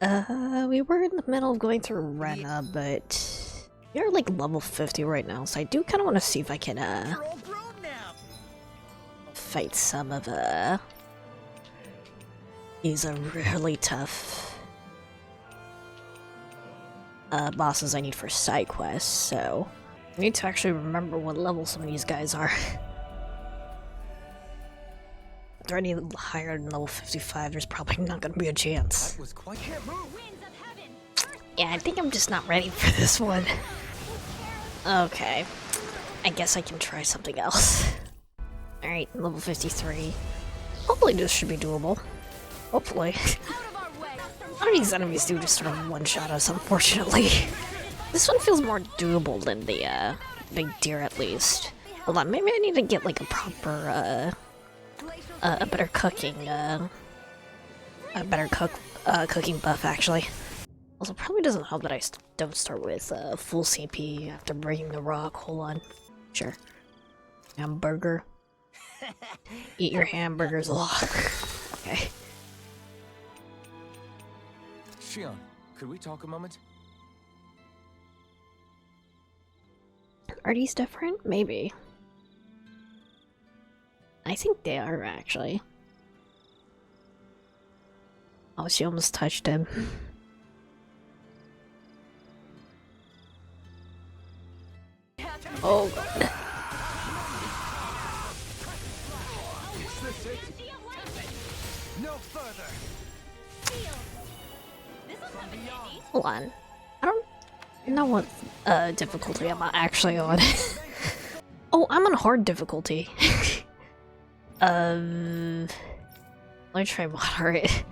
We were in the middle of going through Rena, but you're like level 50 right now, so I do kind of want to see if I can, fight some of, these are really tough, bosses I need for side quests, so I need to actually remember what level some of these guys are. If they're any higher than level 55, there's probably not gonna be a chance. That was quite Yeah, I think I'm just not ready for this one. Okay. I guess I can try something else. Alright, level 53. Hopefully this should be doable. Hopefully. A lot of these enemies do just sort of one-shot us, unfortunately. This one feels more doable than the, Big Deer, at least. Hold on, maybe I need to get, like, a proper, a better cooking, cooking buff, actually. Also, probably doesn't help that I don't start with, full CP after breaking the rock. Hold on. Sure. Hamburger. Eat your hamburgers a lot. Okay. Shion, could we talk a moment? Are these different? Maybe. I think they are, actually. Oh, she almost touched him. Oh god. No further. Hold on. I don't know what difficulty I'm actually on. Oh, I'm on hard difficulty. Let me try moderate.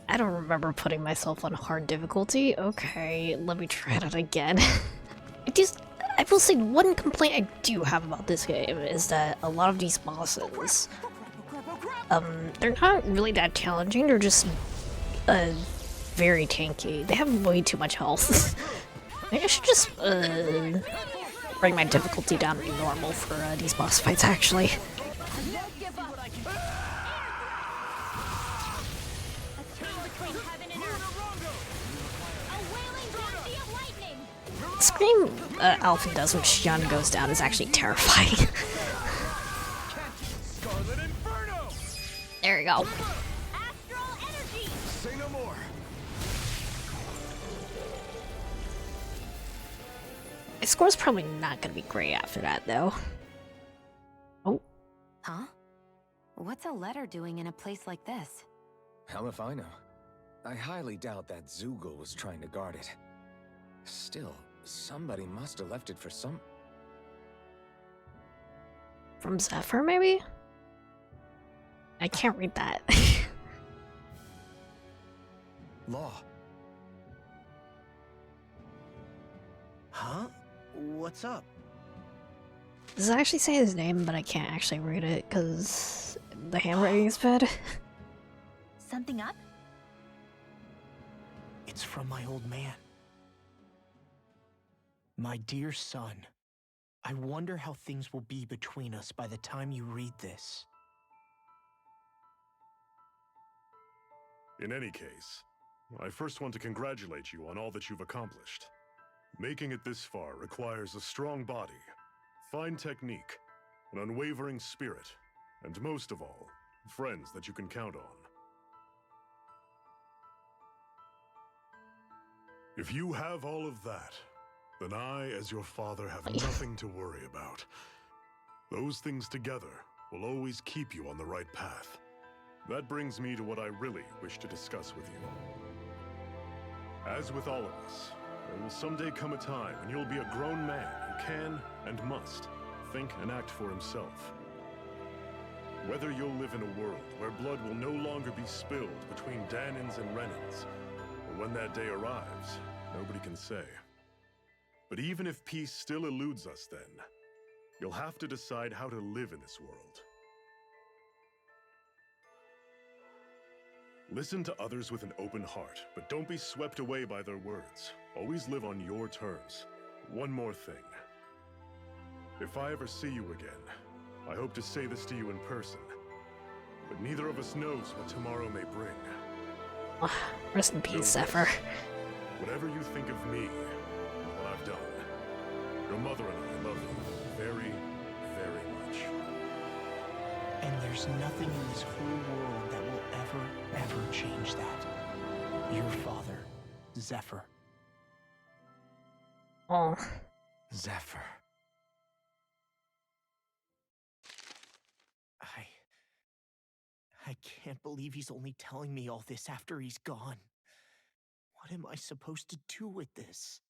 I don't remember putting myself on hard difficulty. Okay, let me try that again. I will say one complaint I do have about this game is that a lot of these bosses, they're not really that challenging, they're just, very tanky. They have way too much health. Maybe I should just, bring my difficulty down to normal for, these boss fights, actually. Scream Alpha does when Shion goes down is actually terrifying. There we go. Say no more. My score's probably not gonna be great after that, though. Oh. Huh? What's a letter doing in a place like this? Hell if I know. I highly doubt that Zoogle was trying to guard it. Still, somebody must have left it for some... From Zephyr, maybe? I can't read that. Law. Huh? What's up? Does it actually say his name, but I can't actually read it because the handwriting is bad? Something up? It's from my old man. My dear son, I wonder how things will be between us by the time you read this. In any case, I first want to congratulate you on all that you've accomplished. Making it this far requires a strong body, fine technique, an unwavering spirit, and most of all, friends that you can count on. If you have all of that, then I, as your father, have nothing to worry about. Those things together will always keep you on the right path. That brings me to what I really wish to discuss with you. As with all of us, there will someday come a time when you'll be a grown man who can and must think and act for himself. Whether you'll live in a world where blood will no longer be spilled between Dahnans and Renans, or when that day arrives, nobody can say. But even if peace still eludes us then, you'll have to decide how to live in this world. Listen to others with an open heart, but don't be swept away by their words. Always live on your terms. One more thing. If I ever see you again, I hope to say this to you in person, but neither of us knows what tomorrow may bring. Rest in peace, Know Zephyr. this. Whatever you think of me and what I've done, your mother and I love you very, very much. And there's nothing in this whole world that will ever change that. Your father, Zephyr. Oh, Zephyr. I can't believe he's only telling me all this after he's gone. What am I supposed to do with this?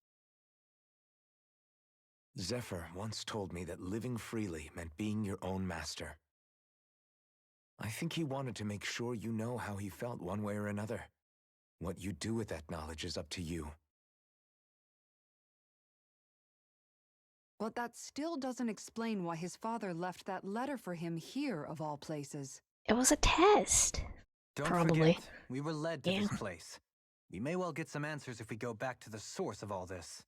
Zephyr once told me that living freely meant being your own master. I think he wanted to make sure you know how he felt one way or another. What you do with that knowledge is up to you. But that still doesn't explain why his father left that letter for him here, of all places. it was a test. Don't Probably. forget, we were led to Yeah. this place. We may well get some answers if we go back to the source of all this.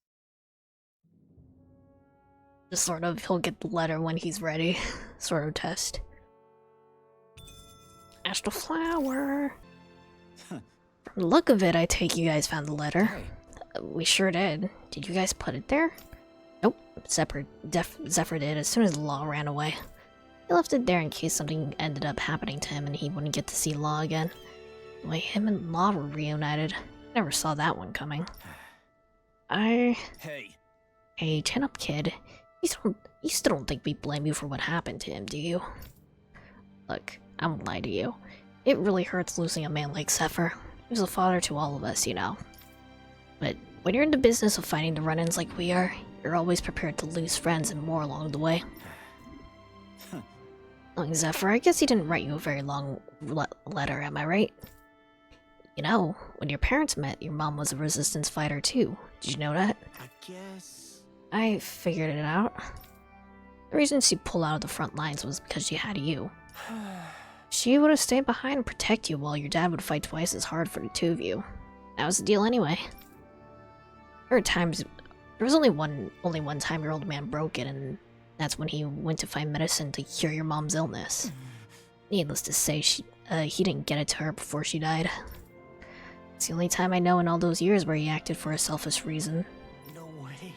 Just sort of, he'll get the letter when he's ready. Sort of test. Astral flower. From the look of it, I take you guys found the letter. Hey, We sure did. Did you guys put it there? Nope. Zephyr did as soon as Law ran away. He left it there in case something ended up happening to him and he wouldn't get to see Law again. The way him and Law were reunited, never saw that one coming. Hey, Hey, chin up, kid. You still don't think we blame you for what happened to him, do you? Look, I won't lie to you. It really hurts losing a man like Zephyr. He was a father to all of us, you know. But when you're in the business of fighting the run-ins like we are, you're always prepared to lose friends and more along the way. Look, Zephyr, I guess he didn't write you a very long letter, am I right? You know, when your parents met, your mom was a resistance fighter too. Did you know that? I guess... I figured it out. The reason she pulled out of the front lines was because she had you. She would have stayed behind and protect you while your dad would fight twice as hard for the two of you. That was the deal anyway. There was only one time your old man broke it, and that's when he went to find medicine to cure your mom's illness. Needless to say, he didn't get it to her before she died. It's the only time I know in all those years where he acted for a selfish reason. No way.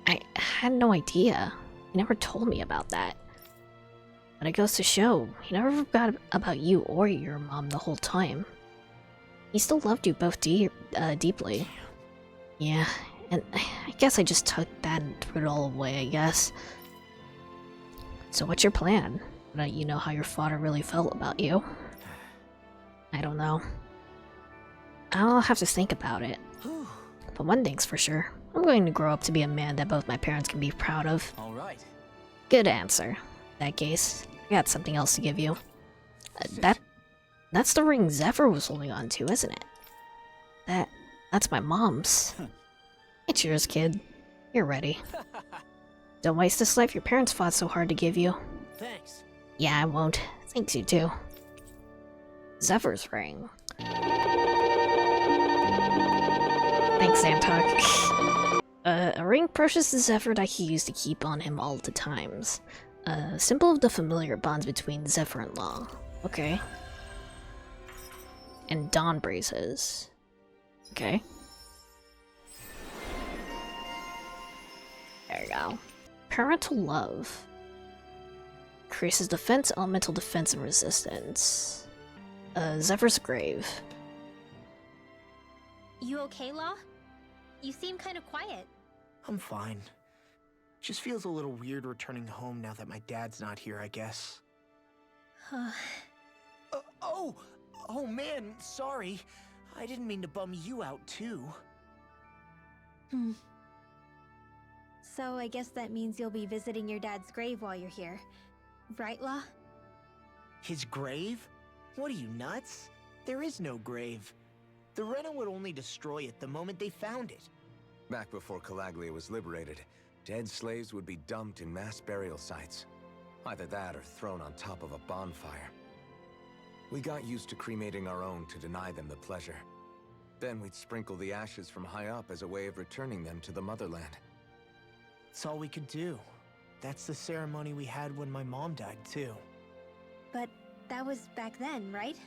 I had no idea. He never told me about that. But it goes to show, he never forgot about you or your mom the whole time. He still loved you both deeply. Yeah, and I guess I just took that and threw it all away, I guess. So what's your plan? Now you know how your father really felt about you. I don't know. I'll have to think about it. But one thing's for sure. I'm going to grow up to be a man that both my parents can be proud of. all right. Good answer. In that case, I got something else to give you. That's the ring Zephyr was holding on to, isn't it? That's my mom's. It's yours, kid. You're ready. Don't waste this life your parents fought so hard to give you. Thanks. Yeah, I won't. Thanks, you too. Zephyr's ring. Thanks, Zantok. A ring precious to Zephyr that he used to keep on him all the times. A symbol of the familiar bonds between Zephyr and Law. Okay. And Dawn braces. Okay. There you go. Parental love. Increases defense, elemental defense, and resistance. Zephyr's grave. You okay, Law? You seem kind of quiet. I'm fine. Just feels a little weird returning home now that my dad's not here, I guess. Oh man, sorry. I didn't mean to bum you out too. So I guess that means you'll be visiting your dad's grave while you're here. Right, Law? His grave? What are you, nuts? There is no grave. The Rena would only destroy it the moment they found it. Back before Calaglia was liberated, dead slaves would be dumped in mass burial sites. Either that or thrown on top of a bonfire. We got used to cremating our own to deny them the pleasure. Then we'd sprinkle the ashes from high up as a way of returning them to the motherland. It's all we could do. That's the ceremony we had when my mom died, too. But that was back then, right?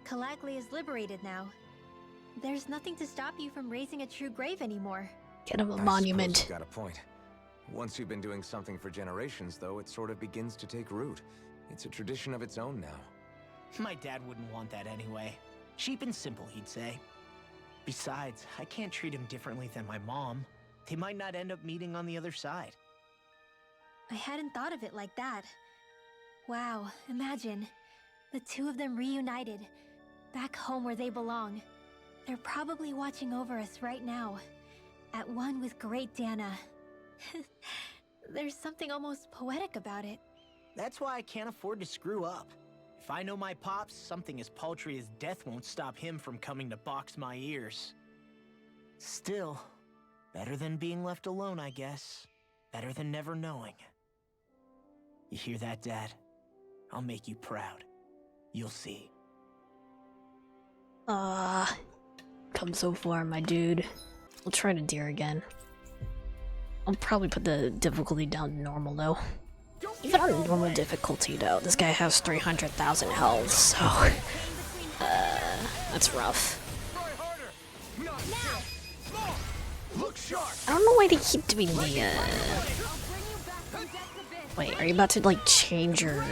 Calaglia is liberated now. there's nothing to stop you from raising a true grave anymore. Get him a I monument. suppose you've got a point. Once you've been doing something for generations, though, it sort of begins to take root. It's a tradition of its own now. My dad wouldn't want that anyway. Cheap and simple, he'd say. Besides, I can't treat him differently than my mom. They might not end up meeting on the other side. I hadn't thought of it like that. Wow, imagine. The two of them reunited, back home where they belong. They're probably watching over us right now, at one with great Dahna. There's something almost poetic about it. That's why I can't afford to screw up. If I know my pops, something as paltry as death won't stop him from coming to box my ears. Still, better than being left alone, I guess. Better than never knowing. You hear that, Dad? I'll make you proud. You'll see. Come so far, my dude. We'll try to deer again. I'll probably put the difficulty down to normal, though. Even on normal difficulty, though, this guy has 300,000 health, so... that's rough. I don't know why they keep doing the, Wait, are you about to, like, change your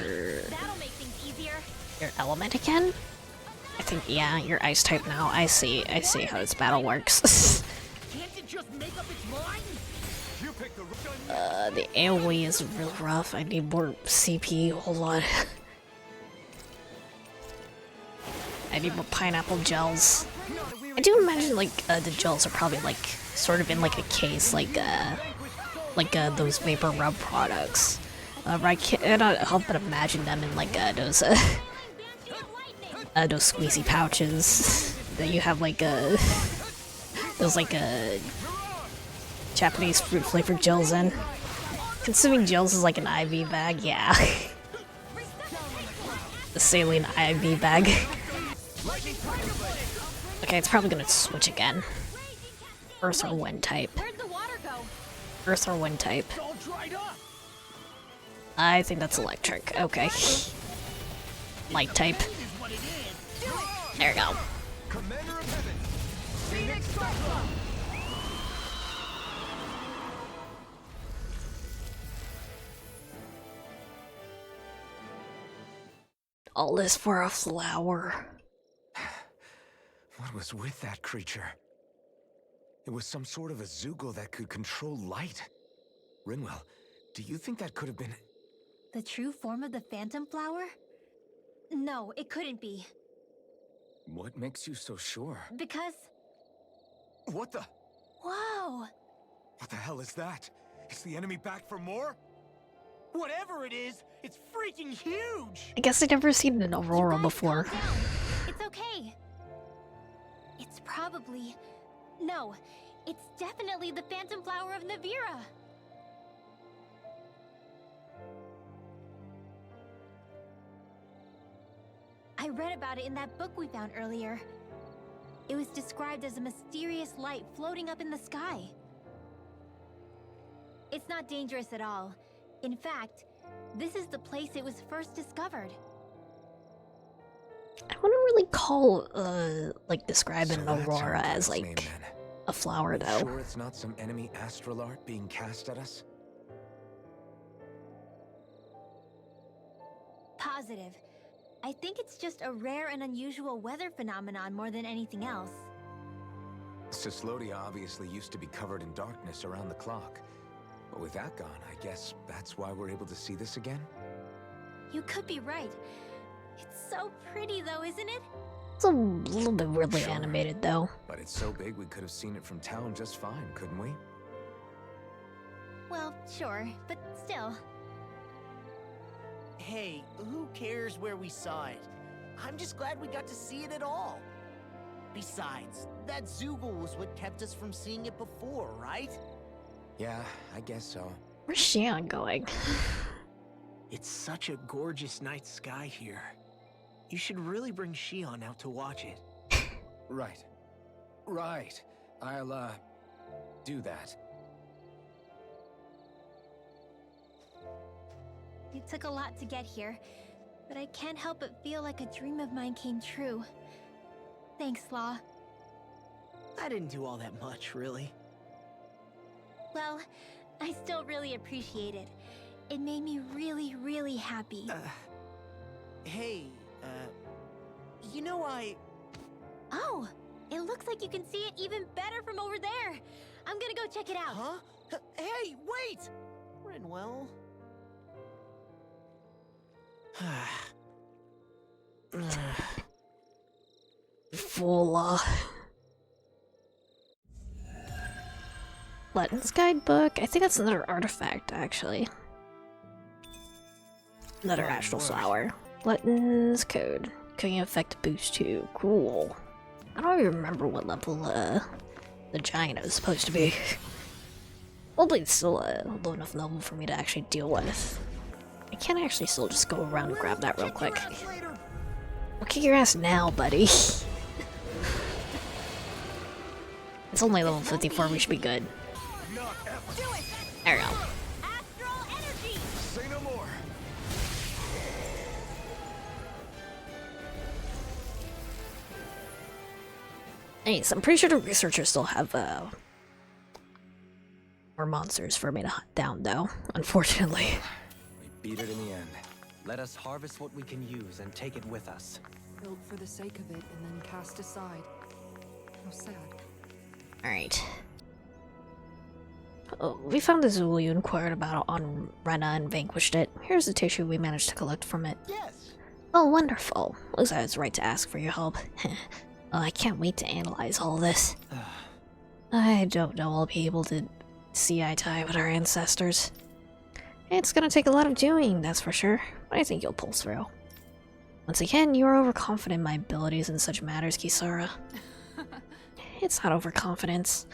element again? I think, yeah, you're ice type now. I see how this battle works. The AoE is real rough. I need more CP, hold on. I need more pineapple gels. I do imagine, like, the gels are probably, like, sort of in, like, a case, like those vapor rub products. I cannot help but imagine them in, like, those squeezy pouches that you have, like, those, like, Japanese fruit flavored gels in. Consuming gels is like an IV bag, yeah. The saline IV bag. Okay, it's probably gonna switch again. Earth or wind type. Earth or wind type. I think that's electric, okay. Light type. There we go. All this for a flower. What was with that creature? It was some sort of a Zoogle that could control light. Rinwell, do you think that could have been... The true form of the phantom flower? No, it couldn't be. What makes you so sure? Because... What the... Whoa! What the hell is that? Is the enemy back for more? Whatever it is, it's freaking huge! I guess I've never seen an Aurora before. Calm down. It's okay. It's probably... No, it's definitely the phantom flower of Navira. I read about it in that book we found earlier. It was described as a mysterious light floating up in the sky. It's not dangerous at all. In fact, this is the place it was first discovered. I wouldn't really call, like, describe an So that's Aurora how as, it's named, like, then. a flower, though. Sure it's not some enemy astral art being cast at us? Positive. I think it's just a rare and unusual weather phenomenon more than anything else. Cislodia obviously used to be covered in darkness around the clock. But with that gone, I guess that's why we're able to see this again? You could be right. It's so pretty though, isn't it? It's a little bit weirdly Sure. animated, though. But it's so big we could have seen it from town just fine, couldn't we? Well, sure, but still. Hey, who cares where we saw it? I'm just glad we got to see it at all. Besides, that Zoogle was what kept us from seeing it before, right? Yeah, I guess so. Where's Xian going? It's such a gorgeous night sky here. You should really bring Xion out to watch it. Right. Right. I'll, do that. It took a lot to get here, but I can't help but feel like a dream of mine came true. Thanks, Law. I didn't do all that much, really. Well, I still really appreciate it. It made me really, really happy. Hey, you know Oh, it looks like you can see it even better from over there. I'm gonna go check it out. Huh? Hey, wait! Renwell? Voila. Latin's guidebook. I think that's another artifact, actually. Another astral flower. Latin's code. Cooking effect boost 2. Cool. I don't even remember what level the giant is supposed to be. Hopefully it's still a low enough level for me to actually deal with. I can actually still just go around and grab that real quick. I'll kick your ass now, buddy. It's only level 54, we should be good. There we go. Say no more. Anyways, I'm pretty sure the researchers still have more monsters for me to hunt down, though, unfortunately. We beat it in the end. Let us harvest what we can use and take it with us. Built for the sake of it and then cast aside. How sad. Alright. Oh, we found the Zulu you inquired about on Rena and vanquished it. Here's the tissue we managed to collect from it. yes. Oh, wonderful. Looks like it's right to ask for your help. Oh, I can't wait to analyze all this. I don't know I'll be able to see eye to eye with our ancestors. It's gonna take a lot of doing, that's for sure, but I think you'll pull through. Once again, you are overconfident in my abilities in such matters, Kisara. It's not overconfidence.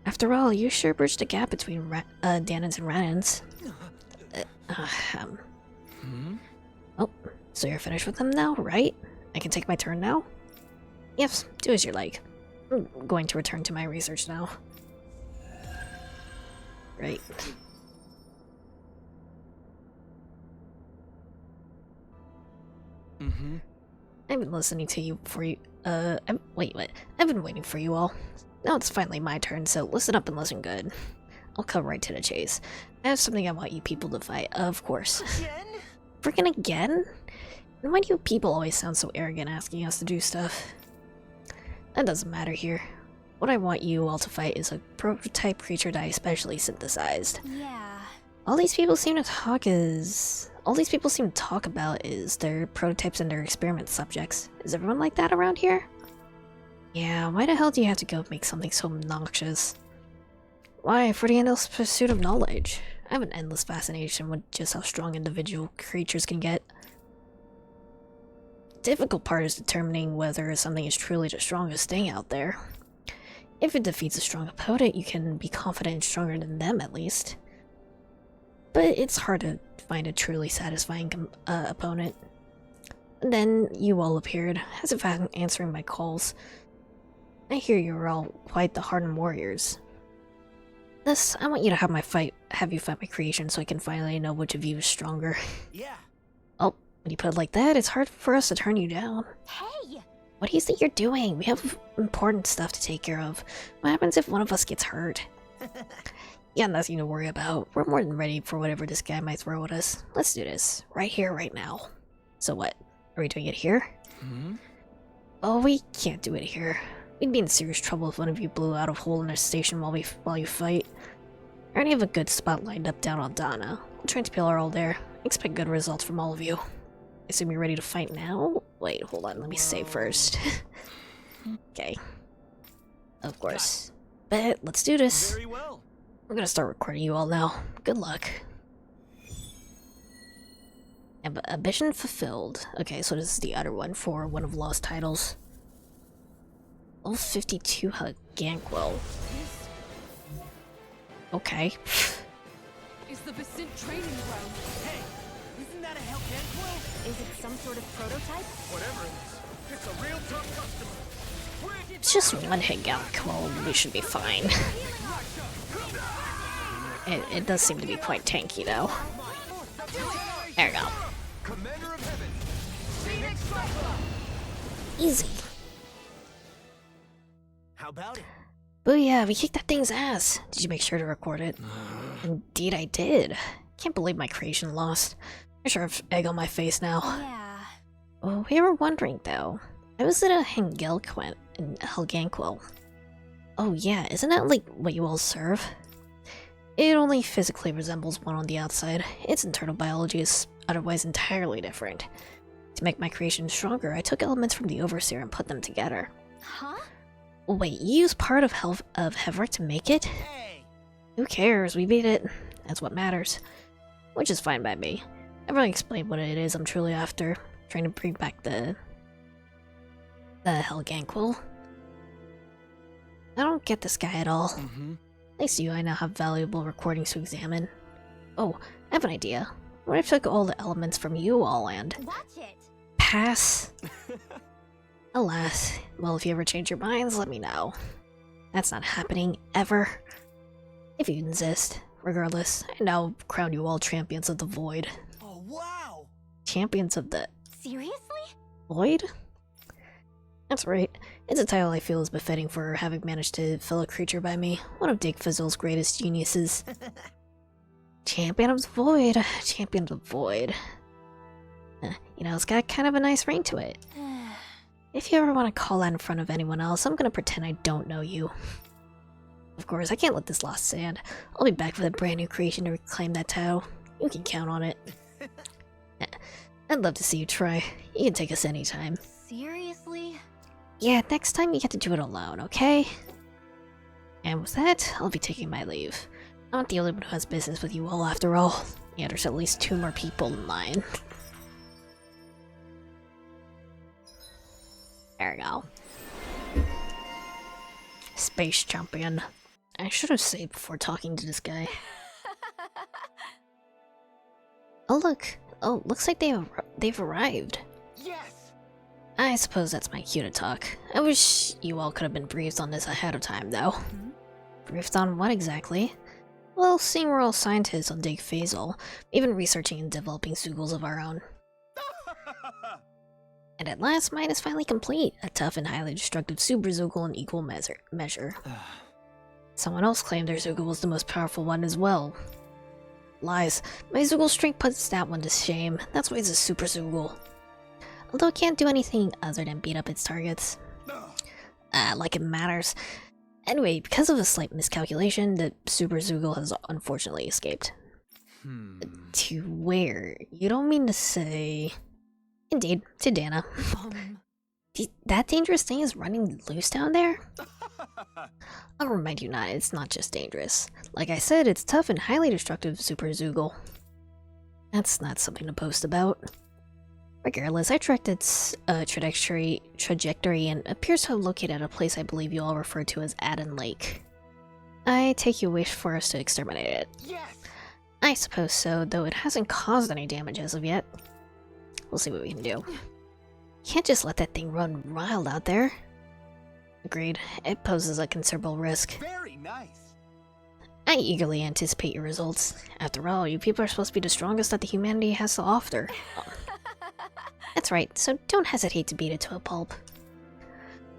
After all, you sure bridged the gap between Danans and Ranans. Oh, so you're finished with them now, right? I can take my turn now? Yes, do as you like. I'm going to return to my research now. Right. I've been listening to you for you. Wait, what? I've been waiting for you all. Now it's finally my turn, so listen up and listen good. I'll come right to the chase. I have something I want you people to fight, of course. Again? Freaking again? And why do you people always sound so arrogant asking us to do stuff? That doesn't matter here. What I want you all to fight is a prototype creature that I specially synthesized. Yeah. All these people seem to talk about is their prototypes and their experiment subjects. Is everyone like that around here? Yeah, why the hell do you have to go make something so obnoxious? Why, for the endless pursuit of knowledge. I have an endless fascination with just how strong individual creatures can get. The difficult part is determining whether something is truly the strongest thing out there. If it defeats a strong opponent, you can be confident it's stronger than them at least. But it's hard to find a truly satisfying opponent. And then you all appeared, as if answering my calls. I hear you are all quite the hardened warriors. Thus, I want you to have you fight my creation so I can finally know which of you is stronger. Yeah. Oh, when you put it like that, it's hard for us to turn you down. Hey! What do you think you're doing? We have important stuff to take care of. What happens if one of us gets hurt? Yeah, nothing to worry about. We're more than ready for whatever this guy might throw at us. Let's do this. Right here, right now. So what? Are we doing it here? Oh, we can't do it here. We'd be in serious trouble if one of you blew out a hole in our station while you fight. I already have a good spot lined up down on Dahna. We'll train people are all there. Expect good results from all of you. I assume you're ready to fight now? Wait, hold on, let me save first. Okay. Of course. But let's do this. Very well. We're gonna start recording you all now. Good luck. Ambition fulfilled. Okay, so this is the other one for one of Lost titles. Level 52 Ganquil. Okay. Is the Vicent training ground? Hey, isn't that a Hellcat quill? Is it some sort of prototype? Whatever it is, it's a real tough customer. It's just one hit Ganquil. We should be fine. It does seem to be quite tanky though. There we go. Commander of Heaven. Easy. How about it? But yeah, we kicked that thing's ass. Did you make sure to record it? Indeed I did. Can't believe my creation lost. I sure have egg on my face now. Yeah. Oh, we were wondering though. I was at a Helganquil. Oh yeah, isn't that like what you all serve? It only physically resembles one on the outside. Its internal biology is otherwise entirely different. To make my creation stronger, I took elements from the Overseer and put them together. Huh? Wait, you used part of Hevric to make it? Who cares? We beat it. That's what matters. Which is fine by me. I've already explained what it is I'm truly after. Trying to bring back the Helganquil. I don't get this guy at all. Thanks to you, I now have valuable recordings to examine. Oh, I have an idea. What if I took all the elements from you all and... Watch it. Pass? Alas. Well, if you ever change your minds, let me know. That's not happening, ever. If you insist. Regardless, I now crown you all champions of the void. Oh, wow! Champions of the... Seriously? Void? That's right. It's a title I feel is befitting for having managed to fill a creature by me. One of Dig Fizzle's greatest geniuses. Champion of the Void. Champion of the Void. You know, it's got kind of a nice ring to it. If you ever want to call that in front of anyone else, I'm gonna pretend I don't know you. Of course, I can't let this lost stand. I'll be back with a brand new creation to reclaim that title. You can count on it. I'd love to see you try. You can take us anytime. Seriously? Yeah, next time you get to do it alone, okay? And with that, I'll be taking my leave. I'm not the only one who has business with you all after all. Yeah, there's at least 2 more people in line. There we go. Space champion. I should have saved before talking to this guy. Oh look. Oh, looks like they've arrived. Yes! I suppose that's my cue to talk. I wish you all could have been briefed on this ahead of time, though. Briefed on what exactly? Well, seeing we're all scientists on Dig Phasal, we've been researching and developing Zoogles of our own. And at last, mine is finally complete. A tough and highly destructive Super Zoogle in equal measure. Someone else claimed their Zoogle was the most powerful one as well. Lies. My Zoogle strength puts that one to shame. That's why it's a Super Zoogle. Although it can't do anything other than beat up its targets. Like it matters. Anyway, because of a slight miscalculation, the Super Zoogle has unfortunately escaped. To where? You don't mean to say... Indeed, to Dahna. That dangerous thing is running loose down there? I'll remind you not, it's not just dangerous. Like I said, it's tough and highly destructive Super Zoogle. That's not something to boast about. Regardless, I tracked its trajectory and appears to have located at a place I believe you all refer to as Adden Lake. I take you wish for us to exterminate it. Yes! I suppose so, though it hasn't caused any damage as of yet. We'll see what we can do. Can't just let that thing run wild out there. Agreed. It poses a considerable risk. Very nice! I eagerly anticipate your results. After all, you people are supposed to be the strongest that the humanity has to offer. That's right, so don't hesitate to beat it to a pulp.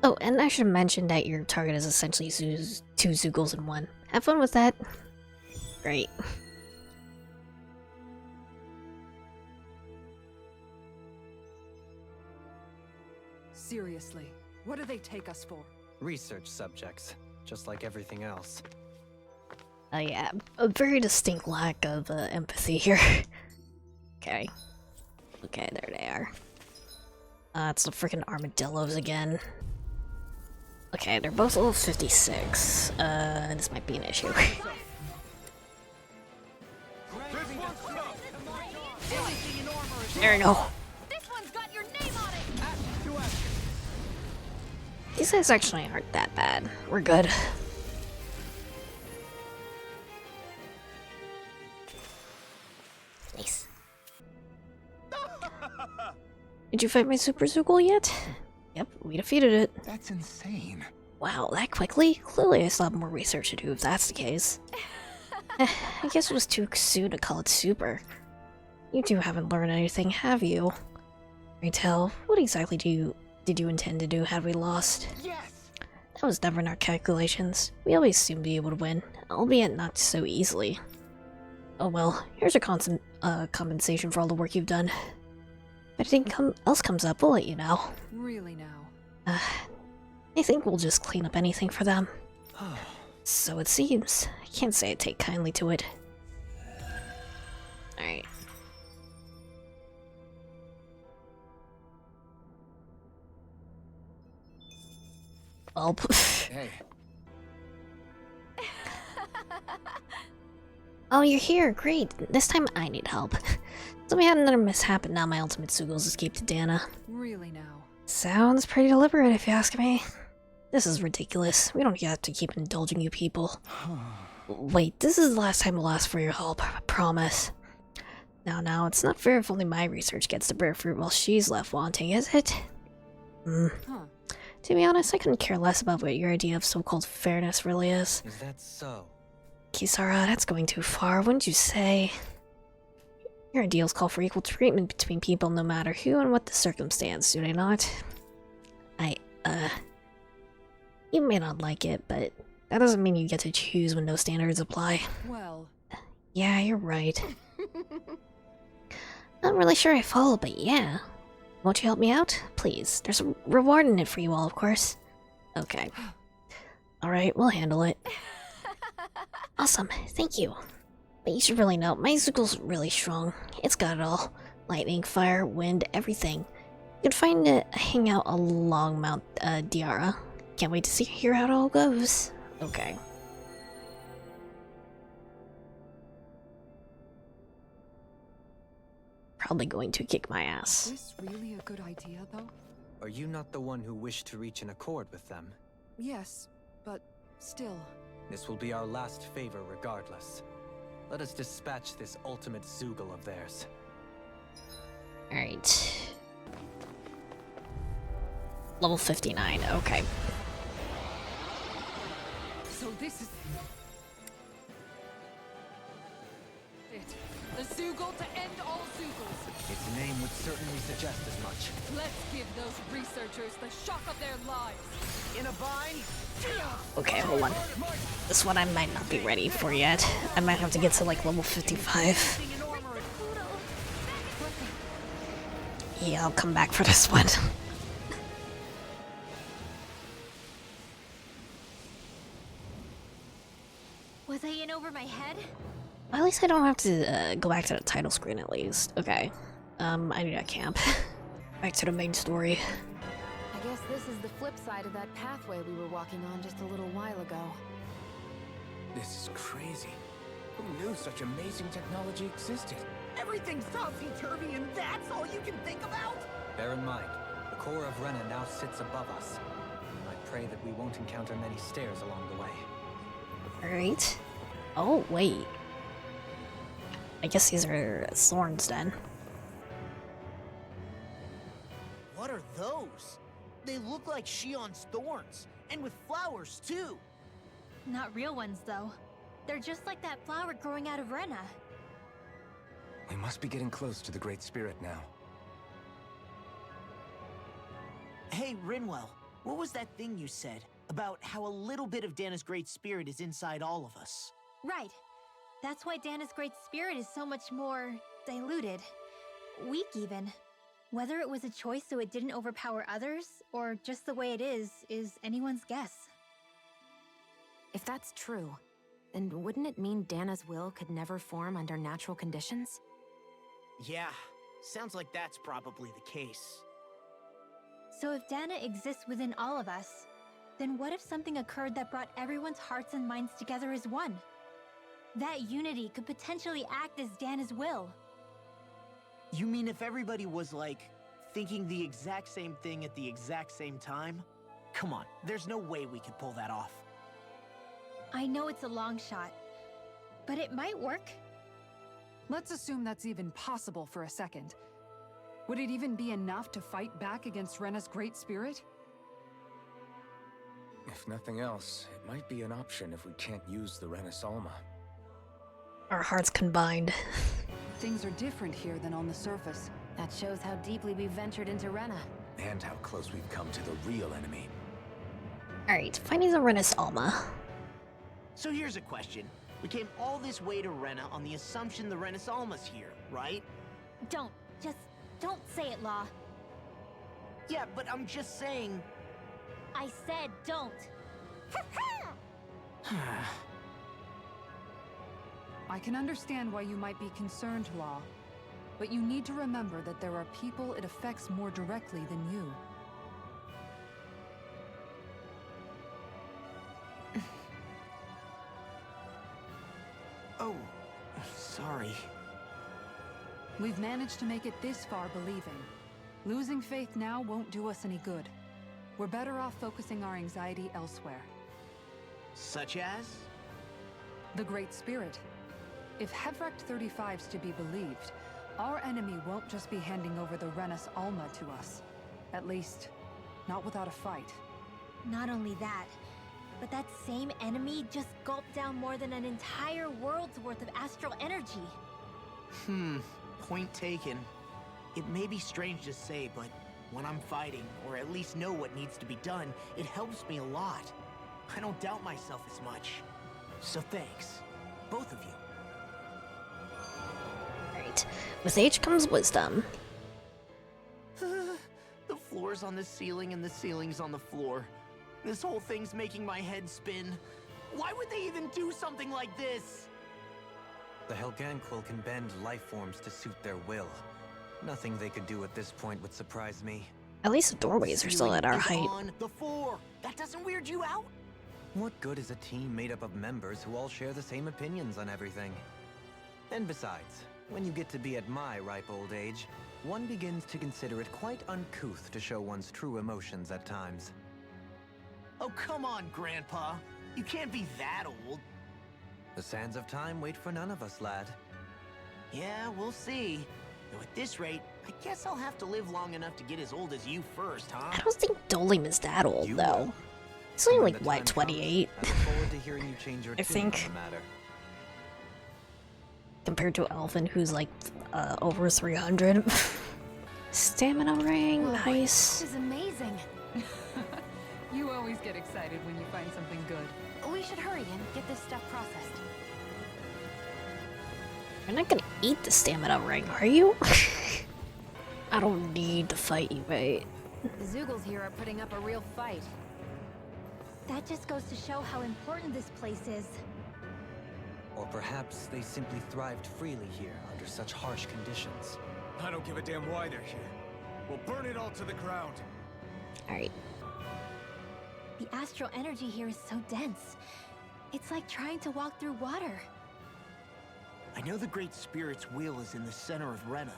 Oh, and I should mention that your target is essentially 2 Zoogles in 1. Have fun with that. Great. Seriously, what do they take us for? Research subjects, just like everything else. Oh yeah, a very distinct lack of empathy here. Okay. Okay, there they are. It's the freaking armadillos again. Okay, they're both level 56. This might be an issue. There we go. This one's got your name on it! These guys actually aren't that bad. We're good. Nice. Did you fight my Super Zoogle yet? Yep, we defeated it. That's insane. Wow, that quickly? Clearly I still have more research to do if that's the case. I guess it was too soon to call it super. You two haven't learned anything, have you? Retail, what exactly did you intend to do had we lost? Yes! That was never in our calculations. We always seem to be able to win, albeit not so easily. Oh well, here's your compensation for all the work you've done. If anything else comes up, we'll let you know. Really now? I think we'll just clean up anything for them. So it seems. I can't say I take kindly to it. Alright. Well, Hey, oh, you're here. Great. This time I need help. So we had another mishap and now my ultimate Sugals escaped to Dahna. Really now? Sounds pretty deliberate if you ask me. This is ridiculous. We don't have to keep indulging you people. Wait, this is the last time we'll ask for your help, I promise. Now, it's not fair if only my research gets to bear fruit while she's left wanting, is it? To be honest, I couldn't care less about what your idea of so-called fairness really is. Is that so? Kisara, that's going too far, wouldn't you say? Your ideals call for equal treatment between people no matter who and what the circumstance, do they not? You may not like it, but that doesn't mean you get to choose when no standards apply. Well... Yeah, you're right. Not really sure I follow, but yeah. Won't you help me out? Please. There's a reward in it for you all, of course. Okay. Alright, we'll handle it. Awesome, thank you. But you should really know, my Zugal's really strong. It's got it all. Lightning, fire, wind, everything. You can find a hangout along Mount Diara. Can't wait to hear how it all goes. Okay. Probably going to kick my ass. Is this really a good idea, though? Are you not the one who wished to reach an accord with them? Yes, but still... This will be our last favor regardless. Let us dispatch this ultimate Zugal of theirs. Alright. Level 59, okay. So this is... it. The Zugal to end all Zugals. Its name would certainly suggest as much. Let's give those researchers the shock of their lives. In a bind? Okay, hold on. This one I might not be ready for yet. I might have to get to like level 55. Yeah, I'll come back for this one. Was I in over my head? At least I don't have to go back to the title screen at least. Okay. I need a camp. Back to the main story. I guess this is the flip side of that pathway we were walking on just a little while ago. this is crazy. Who knew such amazing technology existed? Everything's topsy-turvy and that's all you can think about? Bear in mind, the core of Rena now sits above us. I pray that we won't encounter many stairs along the way. Alright. Oh, wait. I guess these are thorns then. What are those? They look like Shion's thorns, and with flowers too. Not real ones, though. They're just like that flower growing out of Rena. We must be getting close to the Great Spirit now. Hey, Rinwell, what was that thing you said about how a little bit of Dahna's Great Spirit is inside all of us? Right. That's why Dahna's Great Spirit is so much more diluted. Weak, even. Whether it was a choice so it didn't overpower others, or just the way it is anyone's guess. If that's true, then wouldn't it mean Dahna's will could never form under natural conditions? Yeah, sounds like that's probably the case. So if Dahna exists within all of us, then what if something occurred that brought everyone's hearts and minds together as one? That unity could potentially act as Dahna's will. You mean if everybody was, like, thinking the exact same thing at the exact same time? Come on, there's no way we could pull that off. I know it's a long shot, but it might work. Let's assume that's even possible for a second. Would it even be enough to fight back against Rena's Great Spirit? If nothing else, it might be an option if we can't use the Renasalma. Our hearts combined. Things are different here than on the surface. That shows how deeply we've ventured into Rena. And how close we've come to the real enemy. Alright, finding the Renus Alma. So here's a question. We came all this way to Rena on the assumption the Renus Alma's here, right? Just don't say it, Law. Yeah, but I'm just saying... I said don't. I can understand why you might be concerned, Law. But you need to remember that there are people it affects more directly than you. Oh, sorry. We've managed to make it this far believing. Losing faith now won't do us any good. We're better off focusing our anxiety elsewhere. Such as? The Great Spirit. If Hevrecht 35's to be believed, our enemy won't just be handing over the Renus Alma to us. At least, not without a fight. Not only that, but that same enemy just gulped down more than an entire world's worth of astral energy. Point taken. It may be strange to say, but when I'm fighting, or at least know what needs to be done, it helps me a lot. I don't doubt myself as much. So thanks, both of you. Alright, with age comes wisdom. The floor's on the ceiling and the ceiling's on the floor. This whole thing's making my head spin. Why would they even do something like this? The Helganquil can bend life forms to suit their will. Nothing they could do at this point would surprise me. At least the doorways are still at our Ceiling is height. on the floor. That doesn't weird you out? What good is a team made up of members who all share the same opinions on everything? And besides, when you get to be at my ripe old age, one begins to consider it quite uncouth to show one's true emotions at times. Oh, come on, Grandpa. You can't be that old. The sands of time wait for none of us, lad. Yeah, we'll see. Though at this rate, I guess I'll have to live long enough to get as old as you first, huh? I don't think Dolim is that old, You though. will. He's only When like, the what, time 28? comes, I look forward to hearing you change your I tune on think. the matter. Compared to Alvin, who's like, over 300. Stamina ring, nice. This is amazing. You always get excited when you find something good. We should hurry and get this stuff processed. You're not gonna eat the stamina ring, are you? I don't need to fight you, right? The Zoogles here are putting up a real fight. That just goes to show how important this place is. Or perhaps they simply thrived freely here under such harsh conditions. I don't give a damn why they're here. We'll burn it all to the ground. Alright. The astral energy here is so dense. It's like trying to walk through water. I know the Great Spirit's will is in the center of Rena,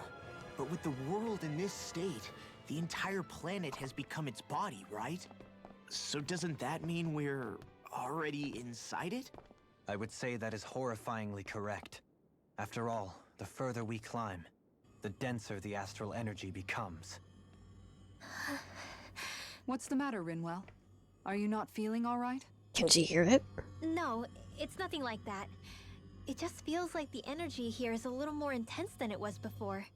but with the world in this state, the entire planet has become its body, right? So doesn't that mean we're already inside it? I would say that is horrifyingly correct. After all, the further we climb, the denser the astral energy becomes. What's the matter, Rinwell? Are you not feeling all right? Can she hear it? No, it's nothing like that. It just feels like the energy here is a little more intense than it was before.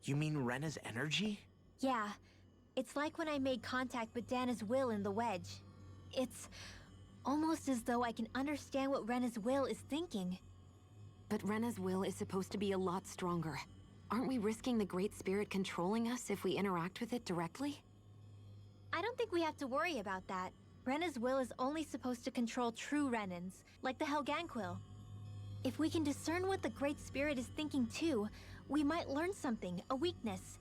You mean Rena's energy? Yeah, it's like when I made contact with Dana's will in the wedge. It's almost as though I can understand what Rena's will is thinking. But Rena's will is supposed to be a lot stronger. Aren't we risking the Great Spirit controlling us if we interact with it directly? I don't think we have to worry about that. Rena's will is only supposed to control true Renans, like the Helganquil. If we can discern what the Great Spirit is thinking too, we might learn something, a weakness.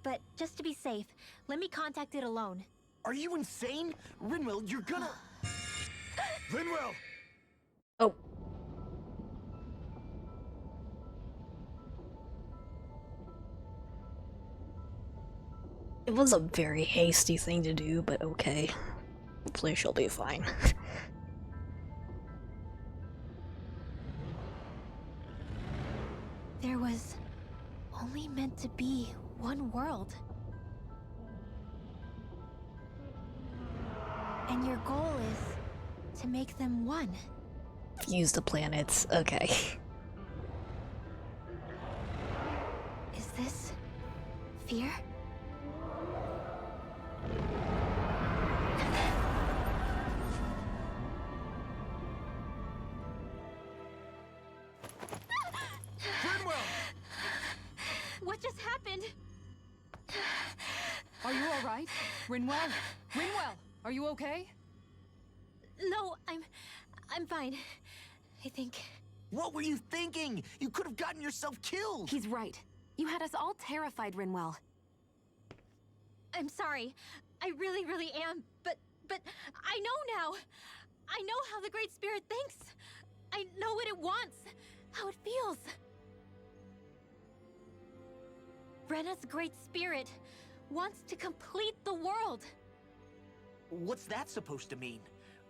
But just to be safe, let me contact it alone. Are you insane? Rinwell, you're gonna... Linwell! Oh. It was a very hasty thing to do, but okay. Hopefully she'll be fine. There was only meant to be one world. And your goal is to make them one. Use the planets, okay. Is this fear? Rinwell? Rinwell, are you okay? No, I'm fine. I think. What were you thinking? You could have gotten yourself killed! He's right. You had us all terrified, Rinwell. I'm sorry. I really, really am. But I know now. I know how the Great Spirit thinks. I know what it wants, how it feels. Rena's Great Spirit wants to complete the world. What's that supposed to mean?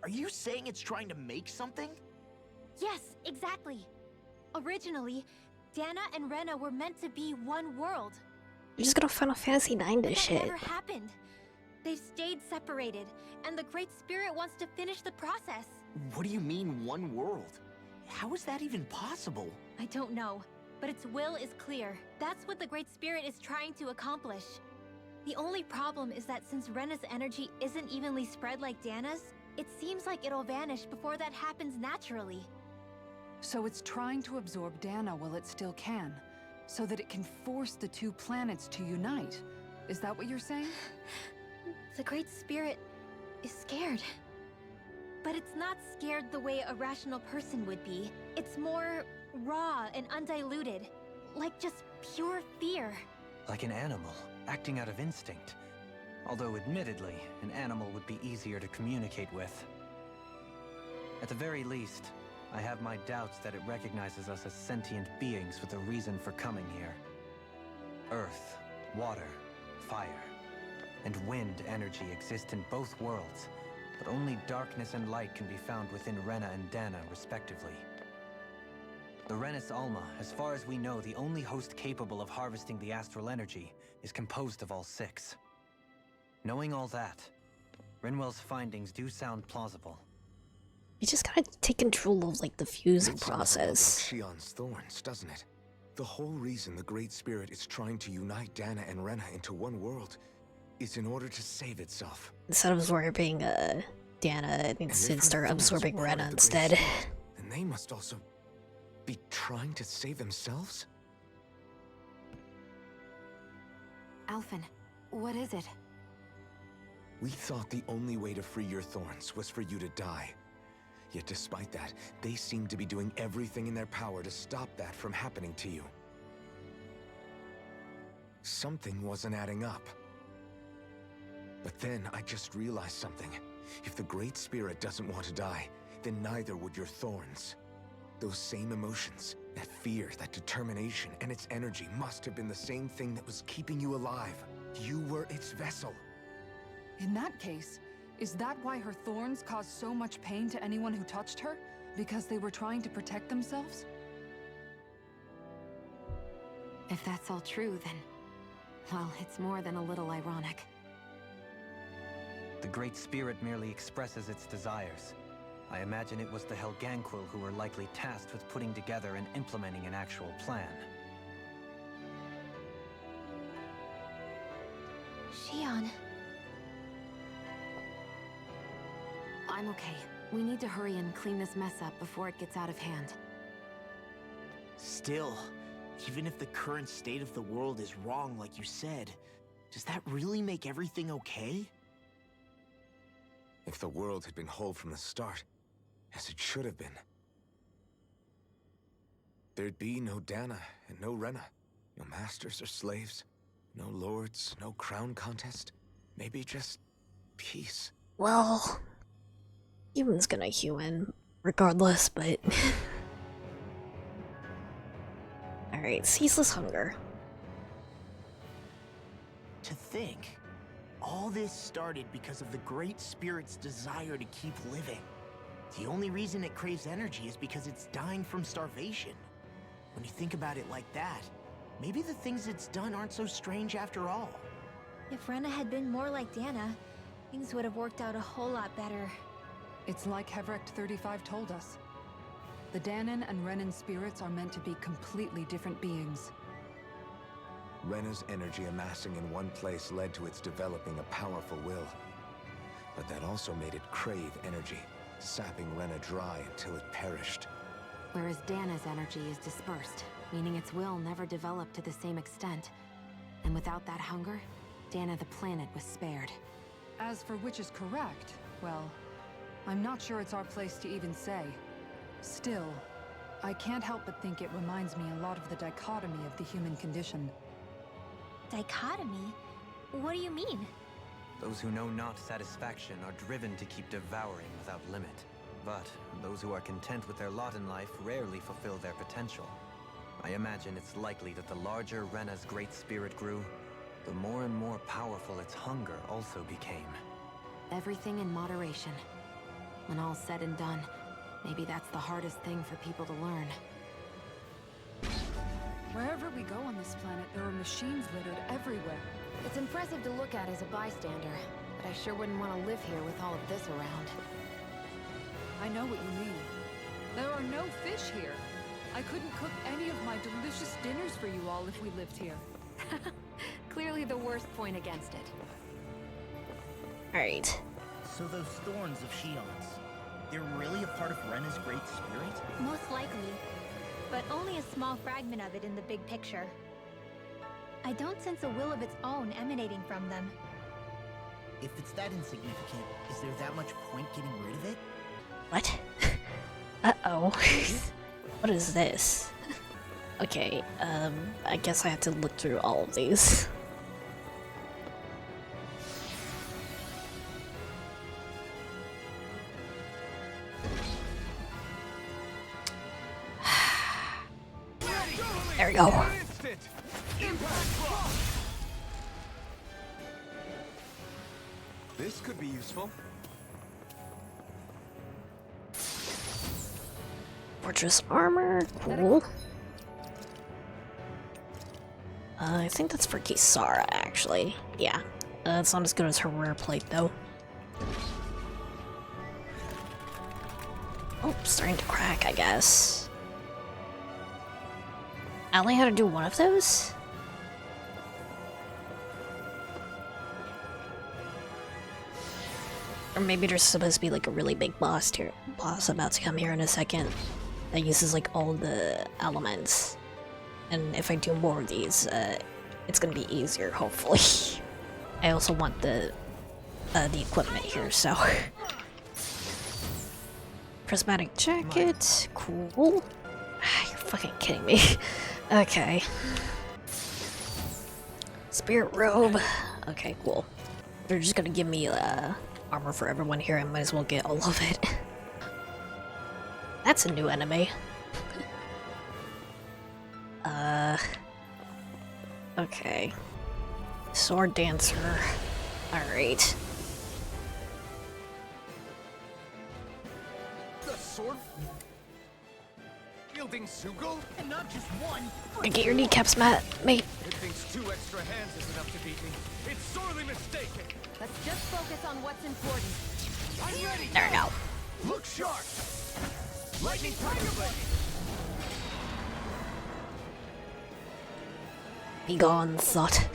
Are you saying it's trying to make something? Yes, exactly. Originally, Dahna and Rena were meant to be one world. You're just gonna Final Fantasy 9 But this that shit. never happened. They've stayed separated, and the Great Spirit wants to finish the process. What do you mean, one world? How is that even possible? I don't know, but its will is clear. That's what the Great Spirit is trying to accomplish. The only problem is that since Rena's energy isn't evenly spread like Dana's, it seems like it'll vanish before that happens naturally. So it's trying to absorb Dahna while it still can, so that it can force the two planets to unite. Is that what you're saying? The Great Spirit is scared. But it's not scared the way a rational person would be. It's more raw and undiluted, like just pure fear. Like an animal, acting out of instinct. Although admittedly, an animal would be easier to communicate with. At the very least, I have my doubts that it recognizes us as sentient beings with a reason for coming here. Earth, water, fire, and wind energy exist in both worlds, but only darkness and light can be found within Rena and Dahna, respectively. The Renis Alma, as far as we know, the only host capable of harvesting the astral energy, is composed of all six. Knowing all that, Rinwell's findings do sound plausible. You just gotta take control of, like, the fusing It sounds a lot process. like Shion's thorns, doesn't it? The whole reason the Great Spirit is trying to unite Dahna and Rena into one world is in order to save itself. Instead of absorbing, Dahna, it needs to And if her start thorns absorbing are part Rena of the Great instead. Spirit, then they must also be trying to save themselves? Alphen, what is it? We thought the only way to free your thorns was for you to die. Yet despite that, they seem to be doing everything in their power to stop that from happening to you. Something wasn't adding up. But then I just realized something. If the Great Spirit doesn't want to die, then neither would your thorns. Those same emotions, that fear, that determination, and its energy must have been the same thing that was keeping you alive. You were its vessel. In that case, is that why her thorns caused so much pain to anyone who touched her? Because they were trying to protect themselves? If that's all true, then... well, it's more than a little ironic. The Great Spirit merely expresses its desires. I imagine it was the Helganquil who were likely tasked with putting together and implementing an actual plan. Shion. I'm okay. We need to hurry and clean this mess up before it gets out of hand. Still, even if the current state of the world is wrong like you said, does that really make everything okay? If the world had been whole from the start, as it should have been, there'd be no Dahna and no Rena, no masters or slaves, no lords, no crown contest, maybe just peace. Well, human's gonna human, regardless, but... Alright, ceaseless hunger. To think, all this started because of the Great Spirit's desire to keep living. The only reason it craves energy is because it's dying from starvation. When you think about it like that, maybe the things it's done aren't so strange after all. If Rena had been more like Dahna, things would have worked out a whole lot better. It's like Hevrecht 35 told us. The Dahnan and Renan spirits are meant to be completely different beings. Rena's energy amassing in one place led to its developing a powerful will. But that also made it crave energy, sapping Rena dry until it perished. Whereas Dahna's energy is dispersed, meaning its will never developed to the same extent. And without that hunger, Dahna the planet was spared. As for which is correct, well, I'm not sure it's our place to even say. Still, I can't help but think it reminds me a lot of the dichotomy of the human condition. Dichotomy? What do you mean? Those who know not satisfaction are driven to keep devouring without limit. But those who are content with their lot in life rarely fulfill their potential. I imagine it's likely that the larger Rena's great spirit grew, the more and more powerful its hunger also became. Everything in moderation. When all's said and done, maybe that's the hardest thing for people to learn. Wherever we go on this planet, there are machines littered everywhere. It's impressive to look at as a bystander, but I sure wouldn't want to live here with all of this around. I know what you mean. There are no fish here. I couldn't cook any of my delicious dinners for you all if we lived here. Clearly the worst point against it. Alright. So those thorns of Shion's, they're really a part of Rena's great spirit? Most likely, but only a small fragment of it in the big picture. I don't sense a will of its own emanating from them. If it's that insignificant, is there that much point getting rid of it? What? Uh-oh. What is this? Okay, I guess I have to look through all of these. There we go. This could be useful. Fortress armor, cool. I think that's for Kisara, actually. Yeah, it's not as good as her rare plate, though. Oh, starting to crack, I guess. I only had to do one of those? Or maybe there's supposed to be like a really big boss about to come here in a second that uses like all the elements. And if I do more of these, it's gonna be easier, hopefully. I also want the equipment here, so. Prismatic jacket, cool. You're fucking kidding me. Okay. Spirit robe. Okay, cool. They're just gonna give me armor for everyone here. I might as well get all of it. That's a new enemy. Okay. Sword dancer. Alright. The sword wielding Sugel? And not just one. Get your kneecaps, mate. It thinks 2 extra hands is enough to beat me. It's sorely mistaken. Let's just focus on what's important. I'm ready. There we go. Look sharp. Lightning tiger blade. Be gone, thought.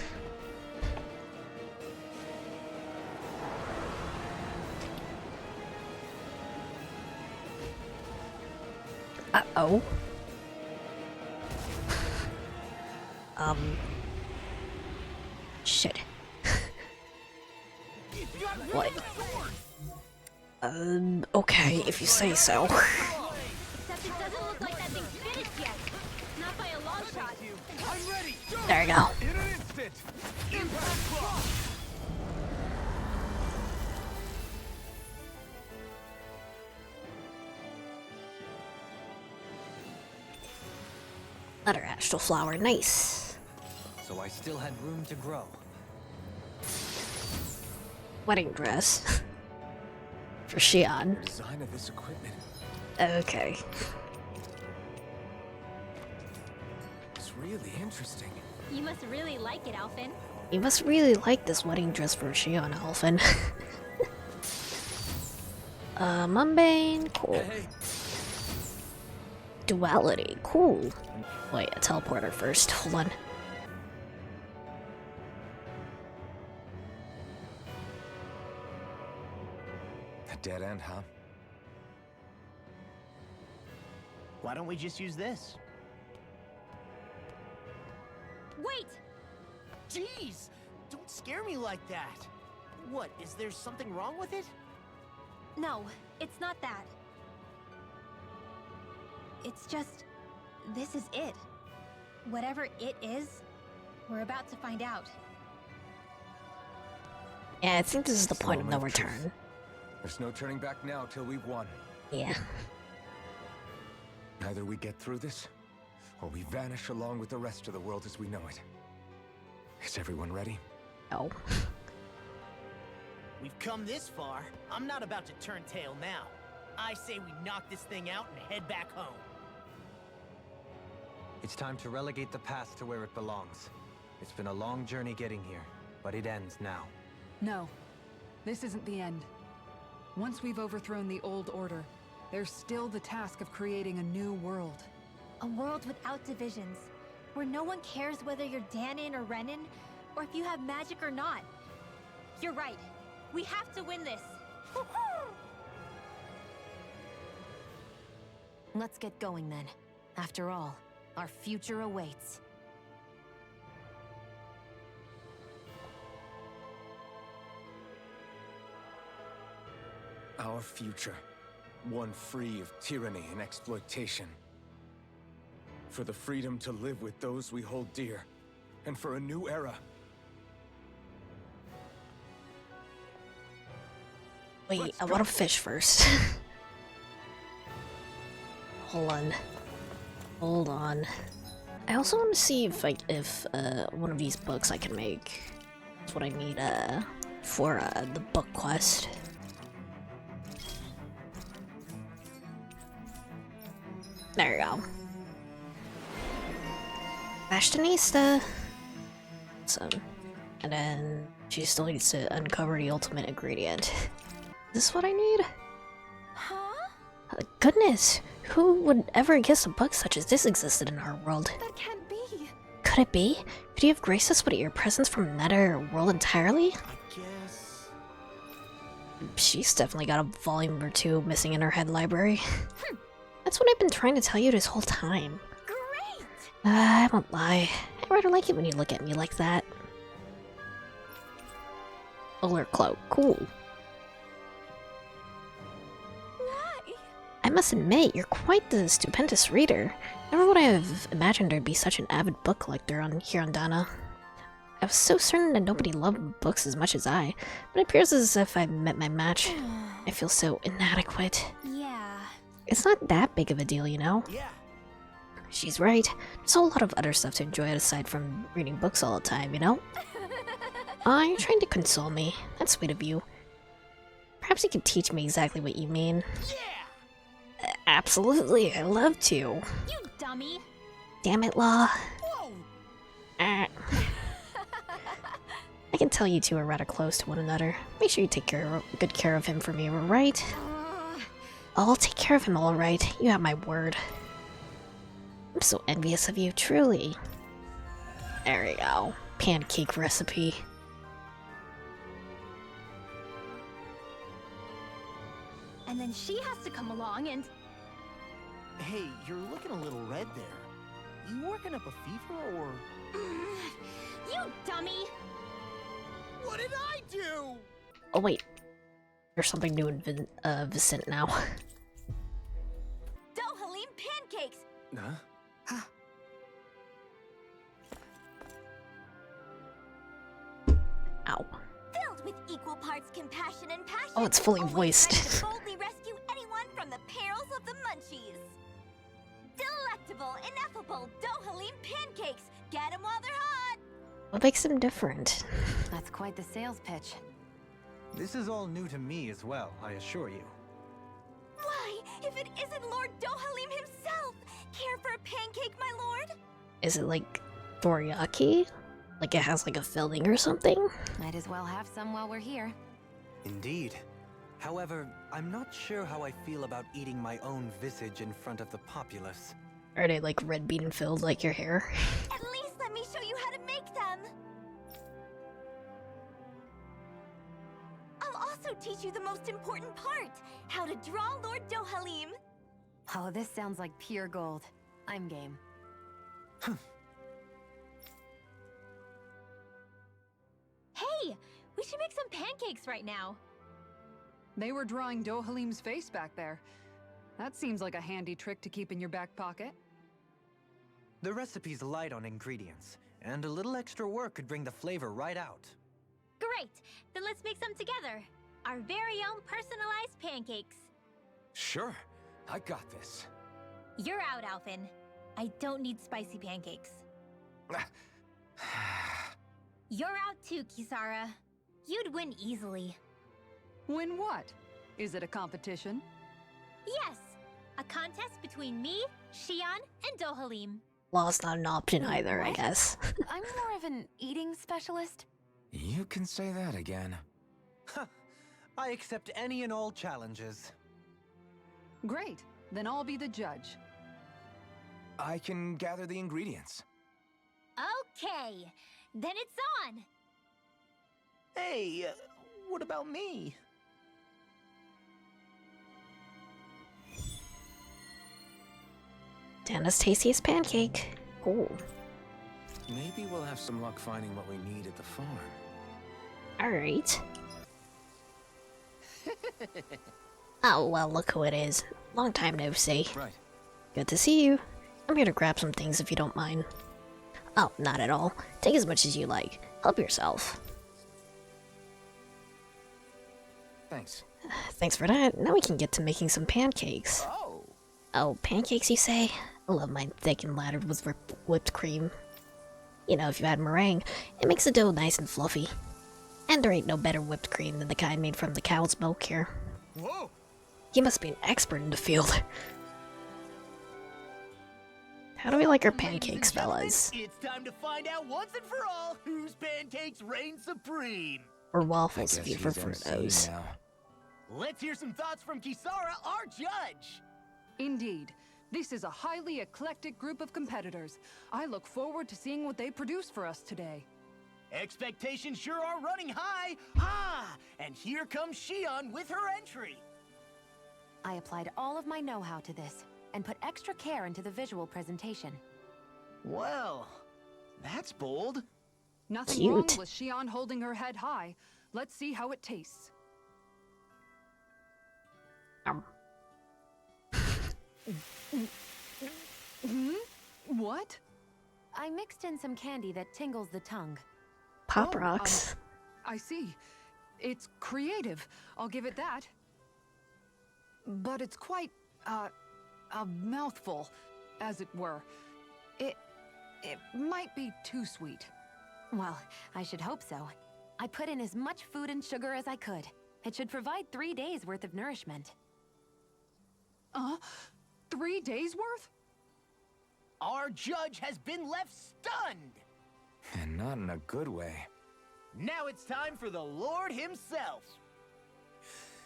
Uh-oh. Shit. What? Okay, if you say so. Except it doesn't look like that thing's finished yet. Not by a long shot. I'm ready. There you go. In an instant. Impact block. Another astral flower, nice. So I still had room to grow. Wedding dress. For Shion. Design of this equipment. Okay. It's really interesting. You must really like it, Alphen. You must really like this wedding dress for Shion, Alphen. Mundane, cool. Hey. Duality, cool. Wait, a teleporter first, hold on. A dead end, huh? Why don't we just use this? Wait! Jeez! Don't scare me like that! What, is there something wrong with it? No, it's not that. It's just, this is it. Whatever it is, we're about to find out. Yeah, I think this is the point of no Moment truth. return. There's no turning back now till we've won. Yeah. Either we get through this, or we vanish along with the rest of the world as we know it. Is everyone ready? No. We've come this far. I'm not about to turn tail now. I say we knock this thing out and head back home. It's time to relegate the past to where it belongs. It's been a long journey getting here, but it ends now. No, this isn't the end. Once we've overthrown the old order, there's still the task of creating a new world. A world without divisions, where no one cares whether you're Danon or Renan, or if you have magic or not. You're right. We have to win this. Let's get going then. After all, our future awaits. Our future. One free of tyranny and exploitation. For the freedom to live with those we hold dear. And for a new era. Wait, I want to fish first. Hold on. Hold on. I also want to see if one of these books I can make. That's what I need for the book quest. There you go. Fashionista. Awesome. And then she still needs to uncover the ultimate ingredient. Is this what I need? Huh? Goodness! Who would ever guess a bug such as this existed in our world? That can't be. Could it be? Could you have graced us with your presence from another world entirely? I guess... She's definitely got a volume or two missing in her head library. That's what I've been trying to tell you this whole time. Great! I won't lie. I rather like it when you look at me like that. Polar cloak, cool. I must admit, you're quite the stupendous reader. Never would I have imagined there'd be such an avid book collector here on Dahna. I was so certain that nobody loved books as much as I, but it appears as if I've met my match. I feel so inadequate. Yeah. It's not that big of a deal, you know? Yeah. She's right. There's a whole lot of other stuff to enjoy aside from reading books all the time, you know? You're trying to console me. That's sweet of you. Perhaps you could teach me exactly what you mean. Yeah! Absolutely, I'd love to. You dummy! Damn it, Law. Whoa! I can tell you two are rather close to one another. Make sure you take good care of him for me, right? I'll take care of him, alright. You have my word. I'm so envious of you, truly. There we go. Pancake recipe. And then she has to come along and... Hey, you're looking a little red there. You working up a fever, or...? You dummy! What did I do? Oh wait. There's something new in Vicent now. Dohalim pancakes! Huh? Ow. Filled with equal parts compassion and passion. Oh, it's fully always voiced. ready to boldly rescue anyone from the perils of the munchies. Delectable, ineffable Dohalim pancakes. Get them while they're hot. What makes him different? That's quite the sales pitch. This is all new to me as well, I assure you. Why, if it isn't Lord Dohalim himself? Care for a pancake, my lord? Is it like dorayaki? Like it has like a filling or something? Might as well have some while we're here. Indeed. However, I'm not sure how I feel about eating my own visage in front of the populace. Are they like red bean filled like your hair? At least let me show you how to make them. I'll also teach you the most important part, how to draw Lord Dohalim. Oh, this sounds like pure gold. I'm game. Hey, we should make some pancakes pancakes right now. They were drawing Dohalim's face back there. That seems like a handy trick to keep in your back pocket. The recipe's light on ingredients, and a little extra work could bring the flavor right out. Great! Then let's make some together. Our very own personalized pancakes. Sure, I got this. You're out, Alphen. I don't need spicy pancakes. You're out too, Kisara. You'd win easily. Win what? Is it a competition? Yes! A contest between me, Shion, and Dohalim. Law's not an option either, I What? guess. I'm more of an eating specialist. You can say that again. Huh. I accept any and all challenges. Great. Then I'll be the judge. I can gather the ingredients. Okay, then it's on! Hey, what about me? Dana's tastiest pancake. Ooh. Maybe we'll have some luck finding what we need at the farm. Alright. Oh, well, look who it is. Long time no see. Right. Good to see you. I'm here to grab some things if you don't mind. Oh, not at all. Take as much as you like. Help yourself. Thanks. Thanks for that. Now we can get to making some pancakes. Oh. Oh, pancakes, you say? I love mine thick and laddered with whipped cream. You know, if you add meringue, it makes the dough nice and fluffy. And there ain't no better whipped cream than the kind made from the cow's milk here. Whoa! You must be an expert in the field. How do we like our Ladies and pancakes, gentlemen, fellas? It's time to find out once and for all whose pancakes reign supreme. Or I waffles guess if you he's prefer MC those. now. Let's hear some thoughts from Kisara, our judge. Indeed. This is a highly eclectic group of competitors. I look forward to seeing what they produce for us today. Expectations sure are running high. Ah, and here comes Shion with her entry. I applied all of my know-how to this, and put extra care into the visual presentation. Well, that's bold. Nothing wrong Cute. with Shion holding her head high. Let's see how it tastes. What? I mixed in some candy that tingles the tongue. Pop Oh, rocks. I see. It's creative. I'll give it that. But it's quite, a mouthful, as it were. It might be too sweet. Well, I should hope so. I put in as much food and sugar as I could. It should provide 3 days worth of nourishment. 3 days worth? Our judge has been left stunned. And not in a good way. Now it's time for the Lord himself.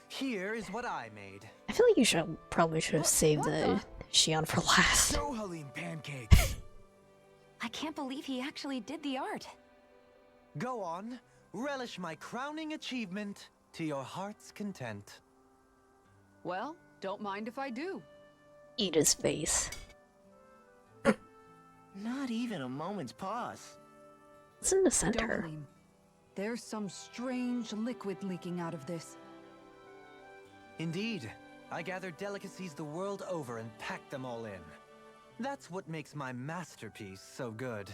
Here is what I made. I feel like you probably should have saved the Shion for last. Dohalim pancakes! I can't believe he actually did the art. Go on, relish my crowning achievement to your heart's content. Well, don't mind if I do. Eat his face. Not even a moment's pause. What's in the center? Dohalim, there's some strange liquid leaking out of this. Indeed, I gathered delicacies the world over and packed them all in. That's what makes my masterpiece so good.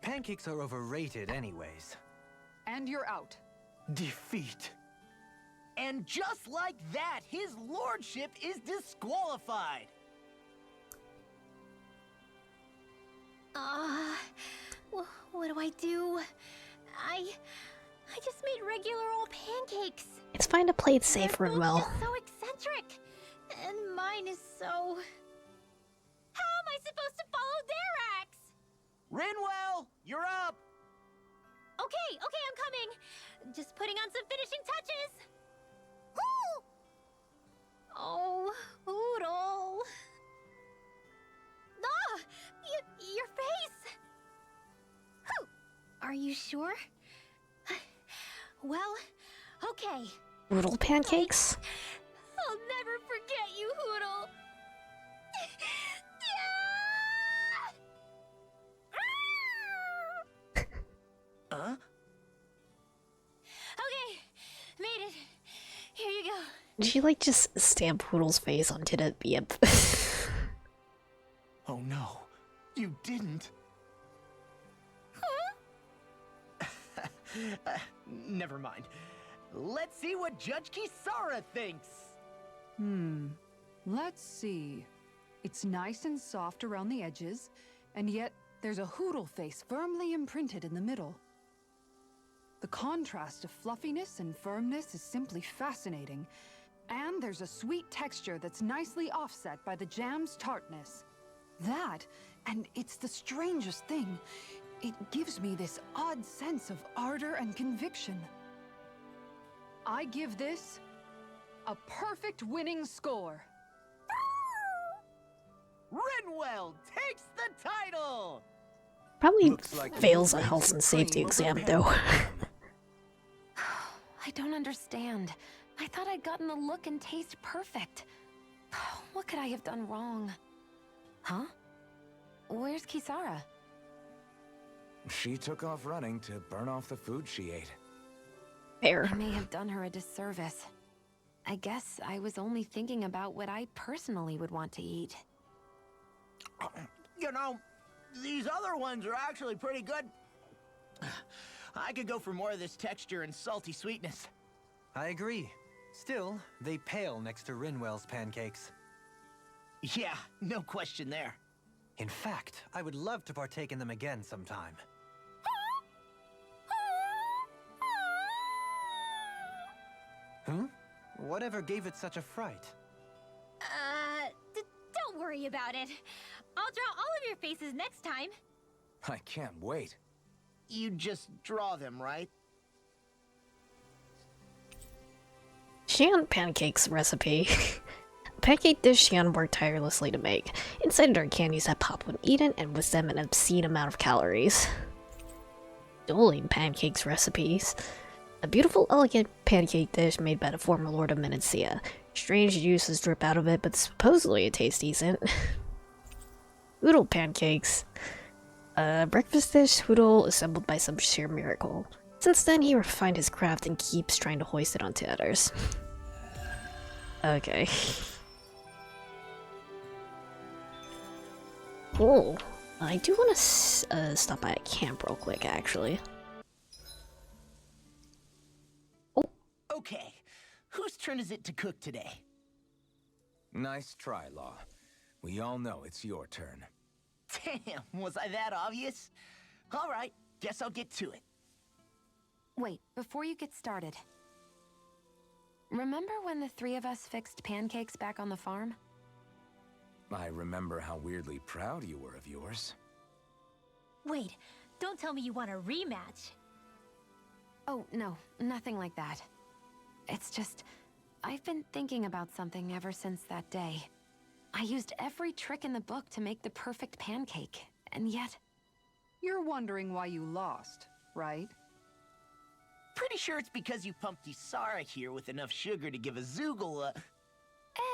Pancakes are overrated anyways. And you're out. Defeat. And just like that, his lordship is disqualified. What do I do? I just made regular old pancakes. It's fine to play it safer and They're well. both just so eccentric. And mine is so... How am I supposed to follow their acts? Rinwell, you're up. Okay, I'm coming. Just putting on some finishing touches. Woo! Oh, Oodle. Ah! Your face! Whew. Are you sure? Well, okay. Noodle pancakes? I'll never forget you, Hoodle. Huh? Okay, Did she like just stamp Poodle's face onto the yep? Oh no, you didn't. Never mind. Let's see what Judge Kisara thinks. Let's see. It's nice and soft around the edges, and yet there's a Hoodle face firmly imprinted in the middle. The contrast of fluffiness and firmness is simply fascinating. And there's a sweet texture that's nicely offset by the jam's tartness. That, and it's the strangest thing, it gives me this odd sense of ardor and conviction. I give this a perfect winning score. Rinwell takes the title! Probably Looks like fails a health and safety exam though. I don't understand. I thought I'd gotten the look and taste perfect. What could I have done wrong? Huh? Where's Kisara? She took off running to burn off the food she ate. Fair. I may have done her a disservice. I guess I was only thinking about what I personally would want to eat. You know, these other ones are actually pretty good. I could go for more of this texture and salty sweetness. I agree. Still, they pale next to Rinwell's pancakes. Yeah, no question there. In fact, I would love to partake in them again sometime. Huh? Whatever gave it such a fright? Don't worry about it. I'll draw all of your faces next time. I can't wait. You just draw them, right? Xian pancakes recipe. A pancake dish Xian worked tirelessly to make. Inside it are candies that pop when eaten and with them an obscene amount of calories. Dueling pancakes recipes. A beautiful, elegant pancake dish made by the former Lord of Menacea. Strange juices drip out of it, but supposedly it tastes decent. Hoodle pancakes. A breakfast dish Hoodle assembled by some sheer miracle. Since then, he refined his craft and keeps trying to hoist it onto others. Okay. Oh, I do want to stop by a camp real quick, actually. Okay, whose turn is it to cook today? Nice try, Law. We all know it's your turn. Damn, was I that obvious? All right, guess I'll get to it. Wait, before you get started. Remember when the three of us fixed pancakes back on the farm? I remember how weirdly proud you were of yours. Wait, don't tell me you want a rematch. Oh, no, nothing like that. It's just, I've been thinking about something ever since that day. I used every trick in the book to make the perfect pancake, and yet... You're wondering why you lost, right? Pretty sure it's because you pumped Isara here with enough sugar to give a Zoogle a...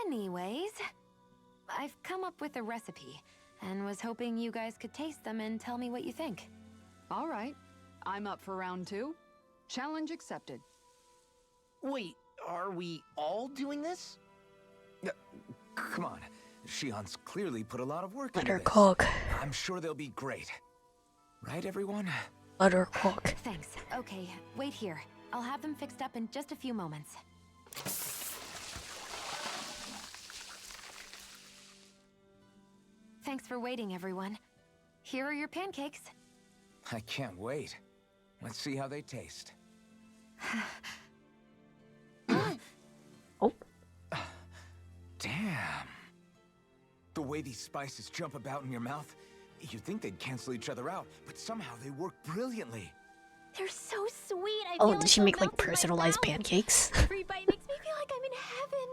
Anyways, I've come up with a recipe, and was hoping you guys could taste them and tell me what you think. All right, I'm up for round 2. Challenge accepted. Wait, are we all doing this? Come on. Xian's clearly put a lot of work Let into her this. cook. I'm sure they'll be great. Right, everyone? Let her cook. Thanks. Okay, wait here. I'll have them fixed up in just a few moments. Thanks for waiting, everyone. Here are your pancakes. I can't wait. Let's see how they taste. Oh. Damn. The way these spices jump about in your mouth, you'd think they'd cancel each other out, but somehow they work brilliantly. They're so sweet. I Oh, feel did she they'll make like melt in my personalized mouth. pancakes? Every bite makes me feel like I'm in heaven.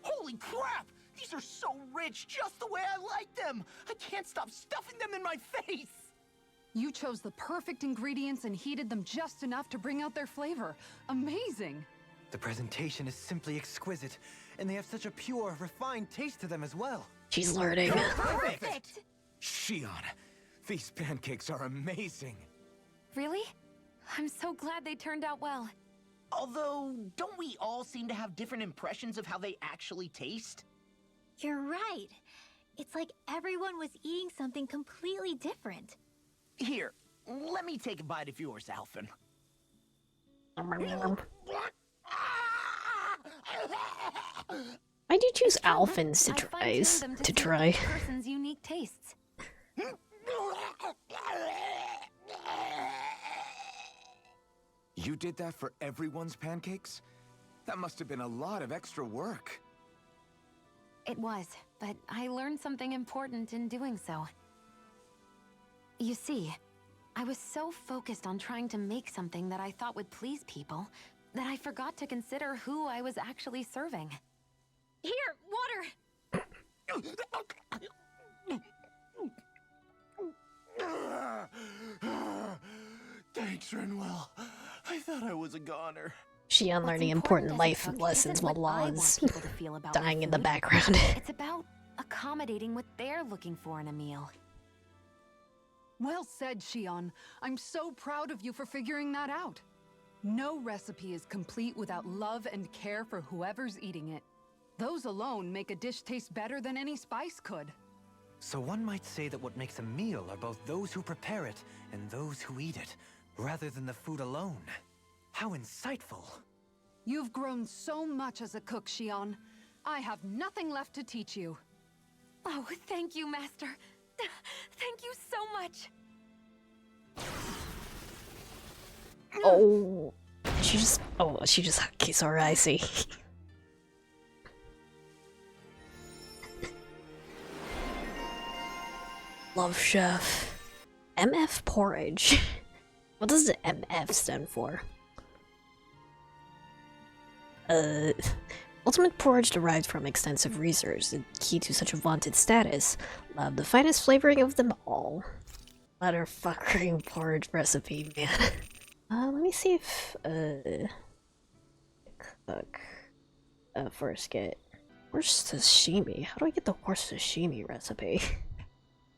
Holy crap! These are so rich, just the way I like them! I can't stop stuffing them in my face! You chose the perfect ingredients and heated them just enough to bring out their flavor. Amazing! The presentation is simply exquisite, and they have such a pure, refined taste to them as well. She's learning. Perfect. Xian, these pancakes are amazing. Really? I'm so glad they turned out well. Although, don't we all seem to have different impressions of how they actually taste? You're right. It's like everyone was eating something completely different. Here, let me take a bite of yours, Alphen. Why'd you choose It's true. Alphins I to fine-tuned them to to suit try? each person's unique tastes. You did that for everyone's pancakes? That must have been a lot of extra work. It was, but I learned something important in doing so. You see, I was so focused on trying to make something that I thought would please people that I forgot to consider who I was actually serving. Here, water! Thanks, Renwell. I thought I was a goner. She What's unlearning important important as a life cook lessons isn't while what I want Laws people to feel about my dying in the food. background. It's about accommodating what they're looking for in a meal. Well said, Shion. I'm so proud of you for figuring that out. No recipe is complete without love and care for whoever's eating it. Those alone make a dish taste better than any spice could. So one might say that what makes a meal are both those who prepare it and those who eat it, rather than the food alone. How insightful. You've grown so much as a cook, Shion. I have nothing left to teach you. Oh, thank you, Master. Thank you so much. Oh, she just. Oh, she just. Okay, sorry, I see. Love Chef. MF porridge. What does the MF stand for? Ultimate porridge derived from extensive research, the key to such a vaunted status. Love the finest flavoring of them all. Butterfuckering porridge recipe, man. Let me see if, cook. First get horse sashimi. How do I get the horse sashimi recipe?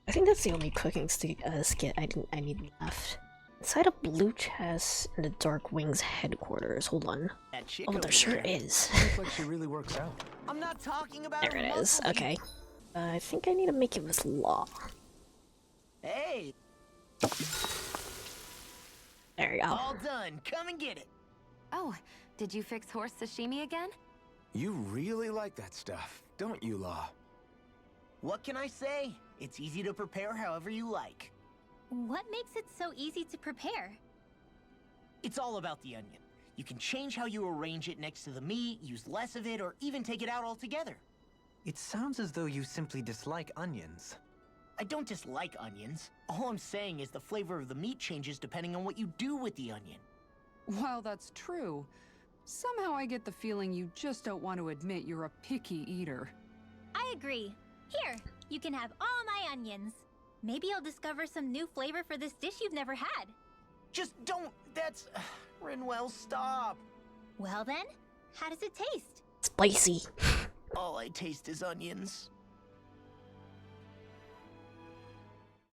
I think that's the only cooking skit I need left. Inside a blue chest in the Dark Wings headquarters. Hold on. That chick Oh, over there sure there. is. Looks like she really works out. I'm not talking about There her it is. muscles, Okay. I think I need to make it with law. Hey, There you go. all done. Come and get it. Oh, did you fix horse sashimi again? You really like that stuff, don't you, Law? What can I say? It's easy to prepare however you like. What makes it so easy to prepare? It's all about the onion. You can change how you arrange it next to the meat, use less of it, or even take it out altogether. It sounds as though you simply dislike onions. I don't dislike onions. All I'm saying is the flavor of the meat changes depending on what you do with the onion. While that's true, somehow I get the feeling you just don't want to admit you're a picky eater. I agree. Here, you can have all my onions. Maybe I'll discover some new flavor for this dish you've never had. Just don't. That's. Renwell, stop. Well then, how does it taste? Spicy. All I taste is onions.